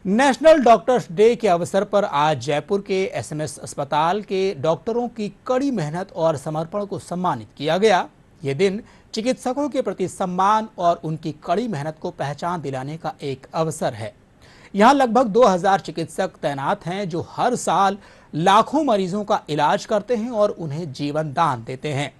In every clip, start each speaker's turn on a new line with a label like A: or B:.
A: National doctors day के अवसर पर आज जयपुर के एसएमएस अस्पताल के डॉक्टरों की कड़ी मेहनत और समर्पण को सम्मानित किया गया। ये दिन चिकित्सकों के प्रति सम्मान और उनकी कड़ी मेहनत को पहचान दिलाने का एक अवसर है। यहाँ लगभग 2000 चिकित्सक तैनात हैं जो हर साल लाखों मरीजों का इलाज करते हैं और उन्हें जीवन दान देते हैं।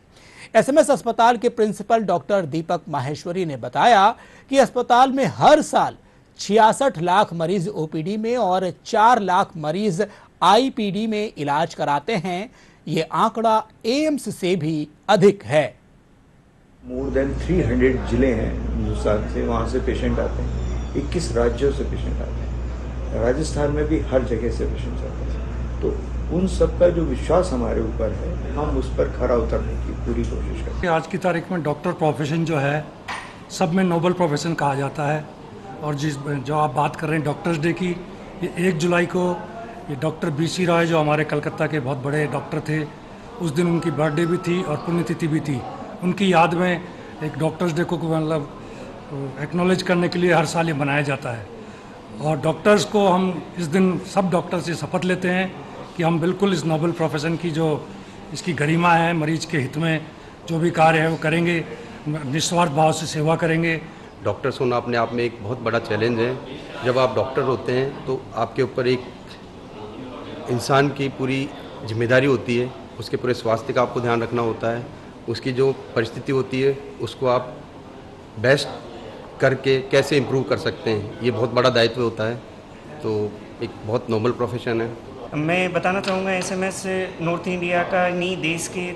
A: एसएमएस अस्पताल के प्रिंसिपल डॉक्टर दीपक माहेश्वरी ने बताया कि अस्पताल में हर साल 66 लाख मरीज ओपीडी में और 4 लाख मरीज आईपीडी में इलाज कराते हैं। ये आंकड़ा एम्स से भी अधिक है।
B: मोर देन 300 जिले हैं हिंदुस्तान से, वहाँ से पेशेंट आते हैं। 21 राज्यों से पेशेंट आते हैं। राजस्थान में भी हर जगह से पेशेंट आते हैं। तो उन सब का जो विश्वास हमारे ऊपर है, हम उस पर खरा उतरने की पूरी कोशिश करते हैं।
C: आज की तारीख में डॉक्टर प्रोफेशन जो है सब में नोबल प्रोफेशन कहा जाता है। और जो आप बात कर रहे हैं डॉक्टर्स डे की, ये 1 जुलाई को ये डॉक्टर BC रॉय जो हमारे कलकत्ता के बहुत बड़े डॉक्टर थे, उस दिन उनकी बर्थडे भी थी और पुण्यतिथि भी थी। उनकी याद में एक डॉक्टर्स डे को मतलब एक्नॉलेज करने के लिए हर साल ये मनाया जाता है। और डॉक्टर्स को हम इस दिन सब डॉक्टर से शपथ लेते हैं कि हम बिल्कुल इस नोबल प्रोफेशन की जो इसकी गरिमा है, मरीज के हित में जो भी कार्य है वो करेंगे, निस्वार्थ भाव से सेवा करेंगे।
D: डॉक्टर्स होना अपने आप में एक बहुत बड़ा चैलेंज है। जब आप डॉक्टर होते हैं तो आपके ऊपर एक इंसान की पूरी जिम्मेदारी होती है, उसके पूरे स्वास्थ्य का आपको ध्यान रखना होता है। उसकी जो परिस्थिति होती है उसको आप बेस्ट करके कैसे इम्प्रूव कर सकते हैं, ये बहुत बड़ा दायित्व होता है। तो एक बहुत नोबल प्रोफेशन है।
E: मैं बताना चाहूँगा एसएमएस नॉर्थ इंडिया का नहीं, देश के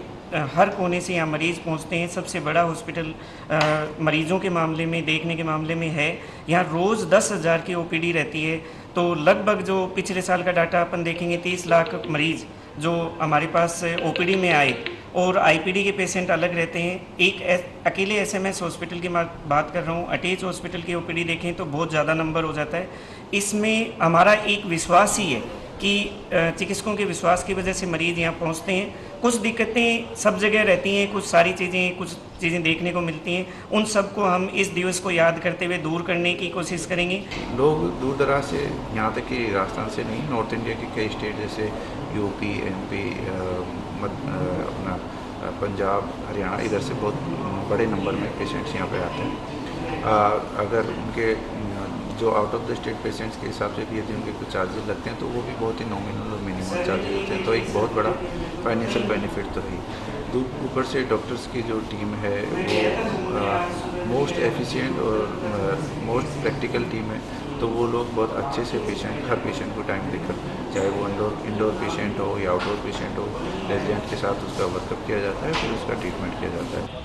E: हर कोने से यहाँ मरीज़ पहुँचते हैं। सबसे बड़ा हॉस्पिटल मरीज़ों के मामले में, देखने के मामले में है। यहाँ रोज़ 10,000 की ओपीडी रहती है। तो लगभग जो पिछले साल का डाटा अपन देखेंगे, 30 लाख मरीज़ जो हमारे पास ओपीडी में आए और आईपीडी के पेशेंट अलग रहते हैं। एक अकेले एसएमएस हॉस्पिटल की बात कर रहा हूँ, अटैच हॉस्पिटल की ओपीडी देखें तो बहुत ज़्यादा नंबर हो जाता है। इसमें हमारा एक विश्वास ही है कि चिकित्सकों के विश्वास की वजह से मरीज़ यहाँ पहुँचते हैं। कुछ दिक्कतें सब जगह रहती हैं, कुछ चीज़ें देखने को मिलती हैं। उन सब को हम इस दिवस को याद करते हुए दूर करने की कोशिश करेंगे।
F: लोग दूर दराज से, यहाँ तक कि राजस्थान से नहीं, नॉर्थ इंडिया के कई स्टेट जैसे यूपी, MP, अपना पंजाब, हरियाणा, इधर से बहुत बड़े नंबर में पेशेंट्स यहाँ पे आते हैं। अगर उनके जो out of the state patients के हिसाब से भी यदि उनके कुछ चार्जेस लगते हैं तो वो भी बहुत ही नॉमिनल और मिनिमम चार्जेस होते हैं। तो एक बहुत बड़ा फाइनेंशियल बेनिफिट तो है। ऊपर से डॉक्टर्स की जो टीम है वो मोस्ट एफिशिएंट और मोस्ट प्रैक्टिकल टीम है। तो वो लोग बहुत अच्छे से हर पेशेंट को टाइम देकर, चाहे वो इंडोर पेशेंट हो या आउटडोर पेशेंट हो, रेजिडेंट के साथ उसका वर्कअप किया जाता है, फिर उसका ट्रीटमेंट किया जाता है।